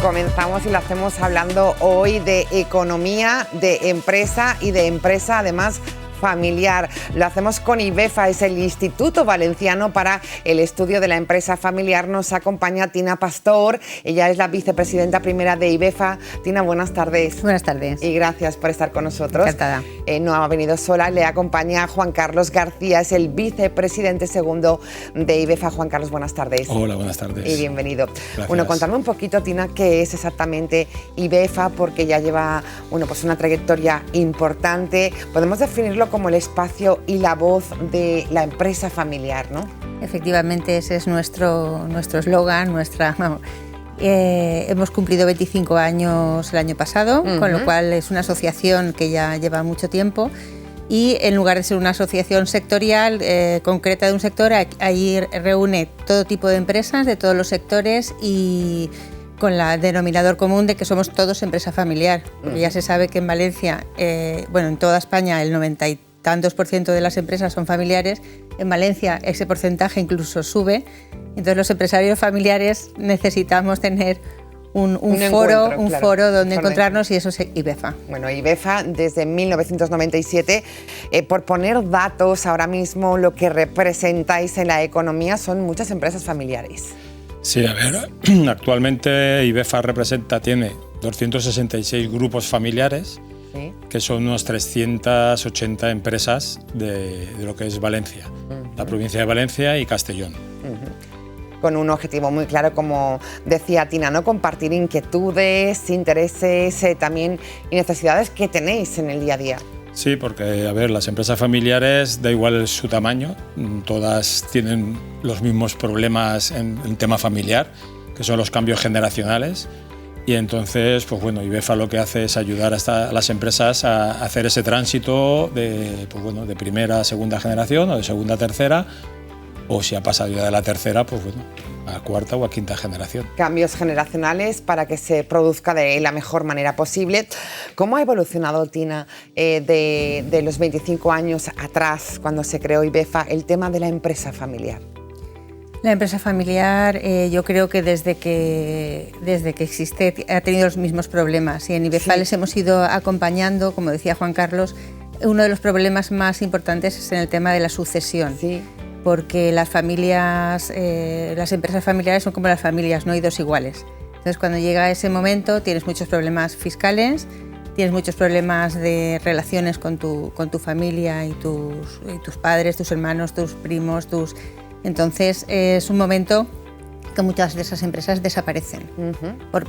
Comenzamos y lo hacemos hablando hoy de economía, de empresa y de empresa además familiar. Lo hacemos con IBEFA, es el Instituto Valenciano para el Estudio de la Empresa Familiar. Nos acompaña Tina Pastor, ella es la vicepresidenta primera de IBEFA. Tina, buenas tardes. Buenas tardes. Y gracias por estar con nosotros. Encantada. No ha venido sola, le acompaña Juan Carlos García, es el vicepresidente segundo de IBEFA. Juan Carlos, buenas tardes. Hola, buenas tardes. Y bienvenido. Gracias. Bueno, contadme un poquito, Tina, qué es exactamente IBEFA, porque ya lleva pues una trayectoria importante. Podemos definirlo como el espacio y la voz de la empresa familiar, ¿no? Efectivamente, ese es nuestro eslogan, hemos cumplido 25 años el año pasado, con lo cual es una asociación que ya lleva mucho tiempo y en lugar de ser una asociación sectorial concreta de un sector, ahí reúne todo tipo de empresas de todos los sectores y con la denominador común de que somos todos empresa familiar. Porque ya se sabe que en Valencia, en toda España el 90 y tantos % de las empresas son familiares. En Valencia ese porcentaje incluso sube. Entonces los empresarios familiares necesitamos tener un foro donde encontrarnos y eso es IBEFA. Bueno, IBEFA desde 1997, por poner datos ahora mismo, lo que representáis en la economía son muchas empresas familiares. Sí, a ver, actualmente IBEFA tiene 266 grupos familiares, ¿sí?, que son unos 380 empresas de lo que es Valencia, la provincia de Valencia y Castellón. Con un objetivo muy claro, como decía Tina, ¿no? Compartir inquietudes, intereses, también y necesidades que tenéis en el día a día. Sí, porque, a ver, las empresas familiares, da igual su tamaño, todas tienen los mismos problemas en tema familiar, que son los cambios generacionales. Y entonces, pues bueno, IBEFA lo que hace es ayudar a las empresas a hacer ese tránsito de primera a segunda generación o de segunda a tercera, o si ha pasado ya de la tercera, pues bueno, a cuarta o a quinta generación. Cambios generacionales para que se produzca de la mejor manera posible. ¿Cómo ha evolucionado, Tina, de los 25 años atrás, cuando se creó IBEFA, el tema de la empresa familiar? La empresa familiar, yo creo que desde que existe ha tenido los mismos problemas y en IBEFA les hemos ido acompañando, como decía Juan Carlos. Uno de los problemas más importantes es en el tema de la sucesión, porque las empresas familiares son como las familias, no hay dos iguales. Entonces, cuando llega ese momento tienes muchos problemas fiscales, tienes muchos problemas de relaciones con tu familia y tus padres, tus hermanos, tus primos, Entonces es un momento que muchas de esas empresas desaparecen,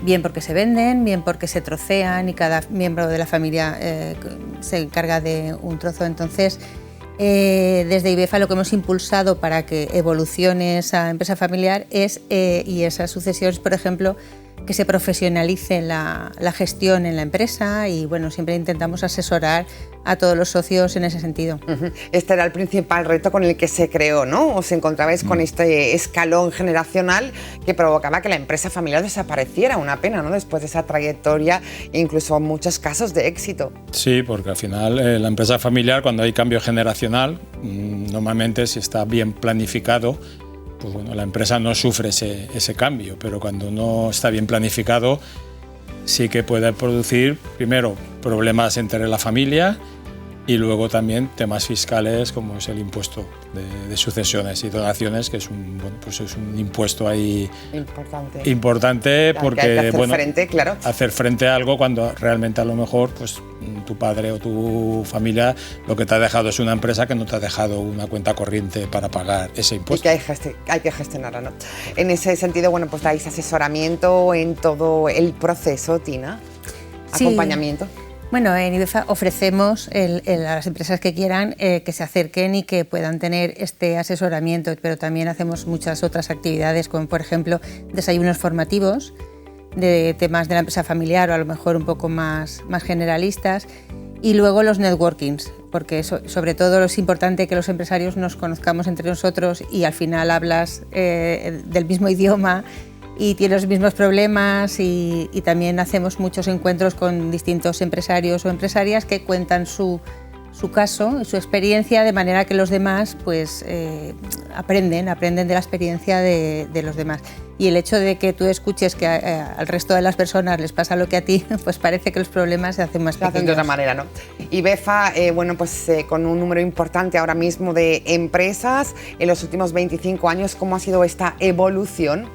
bien porque se venden, bien porque se trocean y cada miembro de la familia se encarga de un trozo. Entonces, desde IBEFA lo que hemos impulsado para que evolucione esa empresa familiar y esas sucesiones, por ejemplo, que se profesionalice la gestión en la empresa y bueno, siempre intentamos asesorar a todos los socios en ese sentido. Este era el principal reto con el que se creó, ¿no? Os encontrabais con este escalón generacional que provocaba que la empresa familiar desapareciera. Una pena, ¿no? Después de esa trayectoria, incluso muchos casos de éxito. Sí, porque al final la empresa familiar, cuando hay cambio generacional, normalmente si está bien planificado, pues bueno, la empresa no sufre ese cambio, pero cuando no está bien planificado sí que puede producir primero problemas entre la familia y luego también temas fiscales como es el impuesto de sucesiones y donaciones, que es un impuesto ahí importante porque hay que hacer frente, claro. Hacer frente a algo cuando realmente a lo mejor pues tu padre o tu familia lo que te ha dejado es una empresa que no te ha dejado una cuenta corriente para pagar ese impuesto. Y que hay que gestionarla, ¿no? En ese sentido, bueno, pues dais asesoramiento en todo el proceso, Tina, acompañamiento. Bueno, en IBEFA ofrecemos a las empresas que quieran que se acerquen y que puedan tener este asesoramiento, pero también hacemos muchas otras actividades, como por ejemplo desayunos formativos de temas de la empresa familiar o a lo mejor un poco más generalistas, y luego los networkings, porque sobre todo es importante que los empresarios nos conozcamos entre nosotros y al final hablas del mismo idioma y tiene los mismos problemas y también hacemos muchos encuentros con distintos empresarios o empresarias que cuentan su caso y su experiencia de manera que los demás pues, aprenden de la experiencia de los demás. y el hecho de que tú escuches que al resto de las personas les pasa lo que a ti, pues parece que los problemas se hacen más pequeños. Se hacen de otra manera, ¿no? IBEFA, con un número importante ahora mismo de empresas, en los últimos 25 años, ¿cómo ha sido esta evolución?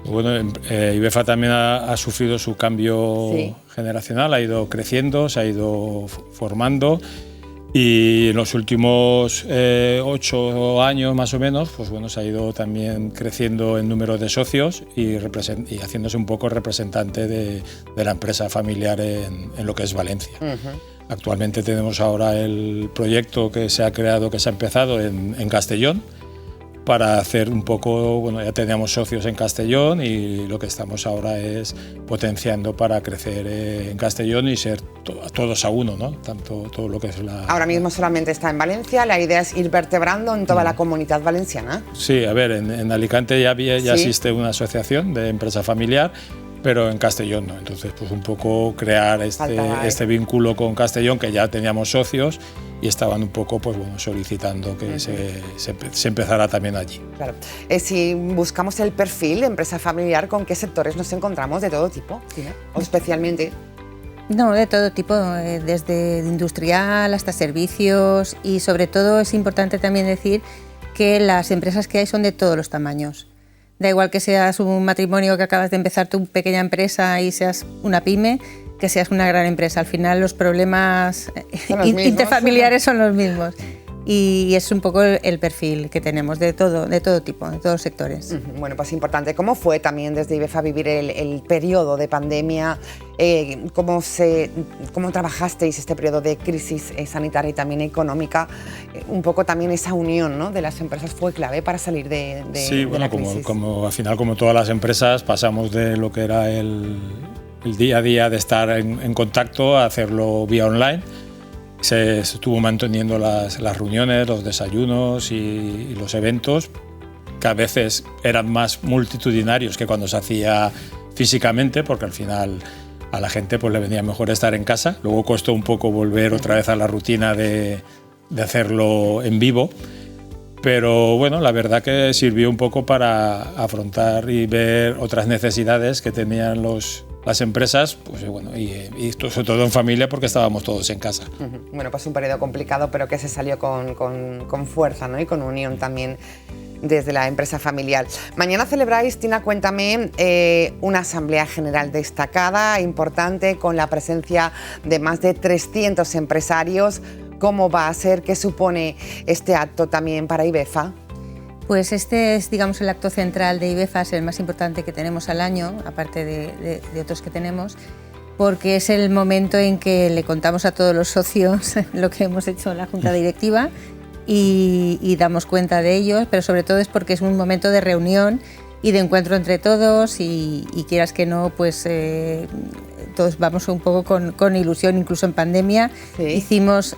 Bueno, IBEFA también ha sufrido su cambio generacional, ha ido creciendo, se ha ido formando. Y en los últimos 8 años más o menos, pues bueno, se ha ido también creciendo en número de socios y haciéndose un poco representante de la empresa familiar en lo que es Valencia. Actualmente tenemos ahora el proyecto que se ha creado, que se ha empezado en Castellón, para hacer un poco, bueno, ya teníamos socios en Castellón y lo que estamos ahora es potenciando para crecer en Castellón y ser todos a uno, ¿no? Tanto todo lo que es la... Ahora mismo solamente está en Valencia, la idea es ir vertebrando en toda la comunidad valenciana. Sí, a ver, en Alicante ya existe una asociación de empresa familiar, pero en Castellón no. Entonces, pues un poco crear este vínculo con Castellón, que ya teníamos socios y estaban un poco, pues bueno, solicitando que se empezara también allí. Claro. Si buscamos el perfil de empresa familiar, ¿con qué sectores nos encontramos? ¿De todo tipo? ¿Sí, no? ¿O especialmente? No, de todo tipo, desde industrial hasta servicios, y sobre todo es importante también decir que las empresas que hay son de todos los tamaños. Da igual que seas un matrimonio que acabas de empezar tu pequeña empresa y seas una pyme, que seas una gran empresa. Al final los problemas interfamiliares son los mismos. Y es un poco el perfil que tenemos de todo tipo, de todos los sectores. Bueno, pues importante. ¿Cómo fue también desde IBEFA vivir el periodo de pandemia? ¿Cómo trabajasteis este periodo de crisis sanitaria y también económica? Un poco también esa unión, ¿no?, de las empresas fue clave para salir de la crisis. Como al final, como todas las empresas, pasamos de lo que era el día a día de estar en contacto a hacerlo vía online. Se estuvo manteniendo las reuniones, los desayunos y los eventos, que a veces eran más multitudinarios que cuando se hacía físicamente, porque al final a la gente pues le venía mejor estar en casa. Luego costó un poco volver otra vez a la rutina de hacerlo en vivo, pero bueno, la verdad que sirvió un poco para afrontar y ver otras necesidades que tenían las empresas, pues bueno, y sobre todo en familia, porque estábamos todos en casa. Bueno, pues un periodo complicado, pero que se salió con fuerza, ¿no?, y con unión también desde la empresa familiar. Mañana celebráis, Tina, cuéntame, una asamblea general destacada, importante, con la presencia de más de 300 empresarios. ¿Cómo va a ser? ¿Qué supone este acto también para IBEFA? Pues este es, digamos, el acto central de IBEFA, es el más importante que tenemos al año, aparte de otros que tenemos, porque es el momento en que le contamos a todos los socios lo que hemos hecho en la Junta Directiva y damos cuenta de ellos, pero sobre todo es porque es un momento de reunión y de encuentro entre todos y quieras que no, pues todos vamos un poco con ilusión, incluso en pandemia. Hicimos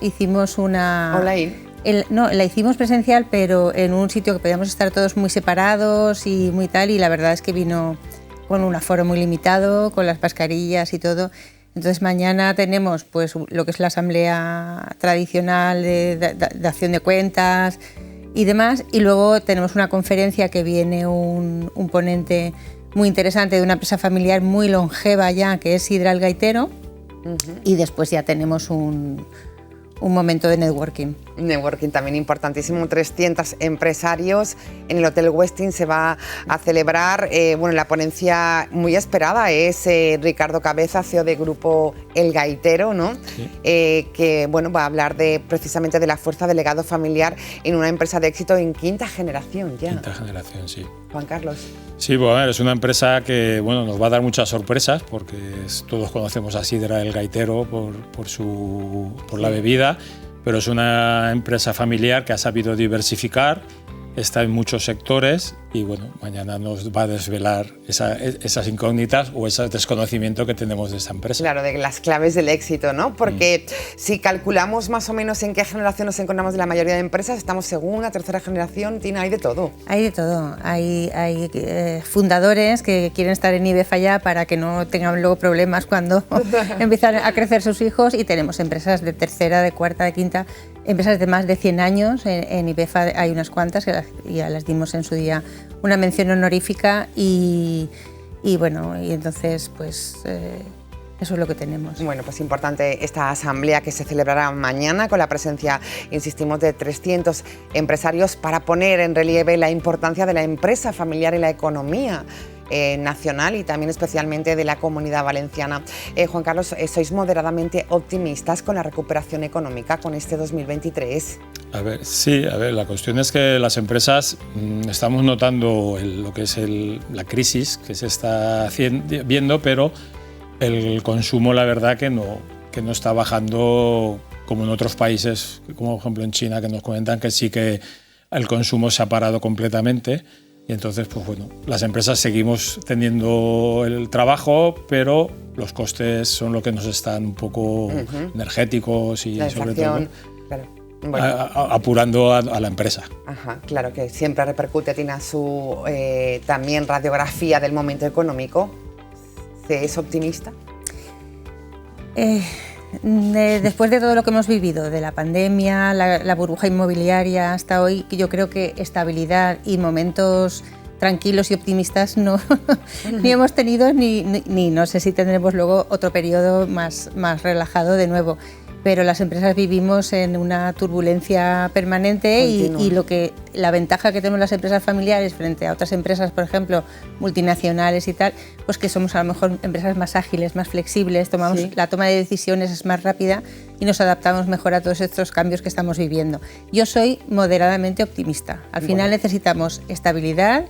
una... Online. No, la hicimos presencial, pero en un sitio que podíamos estar todos muy separados y muy tal, y la verdad es que vino con un aforo muy limitado, con las mascarillas y todo. Entonces mañana tenemos pues lo que es la asamblea tradicional de acción de cuentas y demás, y luego tenemos una conferencia que viene un ponente muy interesante de una empresa familiar muy longeva ya, que es Sidra el Gaitero, y después ya tenemos un momento de networking. Networking también importantísimo, 300 empresarios. En el Hotel Westin se va a celebrar, la ponencia muy esperada es Ricardo Cabeza, CEO de Grupo El Gaitero, ¿no? Sí. Que va a hablar precisamente de la fuerza del legado familiar en una empresa de éxito en quinta generación ya. Quinta generación, sí. Juan Carlos. Sí, bueno, es una empresa que nos va a dar muchas sorpresas, porque todos conocemos a Sidra el Gaitero por la bebida, pero es una empresa familiar que ha sabido diversificar, está en muchos sectores y mañana nos va a desvelar esas incógnitas o ese desconocimiento que tenemos de esta empresa. Claro, de las claves del éxito, ¿no? Porque si calculamos más o menos en qué generación nos encontramos de la mayoría de empresas, estamos segunda, tercera generación, Tina, hay de todo. Hay de todo, hay fundadores que quieren estar en IBEFA ya para que no tengan luego problemas cuando empiezan a crecer sus hijos, y tenemos empresas de tercera, de cuarta, de quinta, empresas de más de 100 años. En IBEFA hay unas cuantas que ya las dimos en su día una mención honorífica y bueno, y entonces pues eso es lo que tenemos. Bueno, pues importante esta asamblea que se celebrará mañana con la presencia, insistimos, de 300 empresarios para poner en relieve la importancia de la empresa familiar en la economía nacional y también especialmente de la Comunidad Valenciana. Juan Carlos, ¿sois moderadamente optimistas con la recuperación económica con este 2023? A ver, sí, la cuestión es que las empresas estamos notando lo que es la crisis que se está viendo, pero el consumo, la verdad, que no está bajando como en otros países, como por ejemplo en China, que nos comentan que sí que el consumo se ha parado completamente. Y entonces, pues bueno, las empresas seguimos teniendo el trabajo, pero los costes son lo que nos están un poco energéticos y sobre todo claro. Bueno. Apurando a la empresa. Ajá, claro, que siempre repercute, tiene su también radiografía del momento económico. ¿Se es optimista? Después de todo lo que hemos vivido, de la pandemia, la burbuja inmobiliaria hasta hoy, yo creo que estabilidad y momentos tranquilos y optimistas ni hemos tenido ni no sé si tendremos luego otro periodo más relajado de nuevo. Pero las empresas vivimos en una turbulencia permanente y la ventaja que tenemos las empresas familiares frente a otras empresas, por ejemplo, multinacionales y tal, pues que somos a lo mejor empresas más ágiles, más flexibles, la toma de decisiones es más rápida y nos adaptamos mejor a todos estos cambios que estamos viviendo. Yo soy moderadamente optimista. Al final necesitamos estabilidad,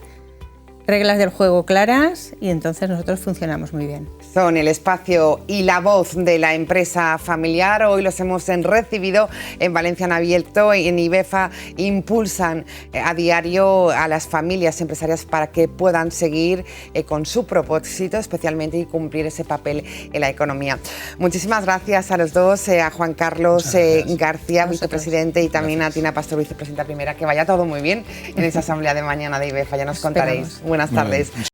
reglas del juego claras y entonces nosotros funcionamos muy bien. Son el espacio y la voz de la empresa familiar. Hoy los hemos recibido en Valencia en Abierto y en IBEFA. Impulsan a diario a las familias empresarias para que puedan seguir con su propósito, especialmente y cumplir ese papel en la economía. Muchísimas gracias a los dos, a Juan Carlos García, vicepresidente, y también a Tina Pastor, vicepresidenta primera. Que vaya todo muy bien en esa asamblea de mañana de IBEFA, ya nos contaréis. Buenas tardes.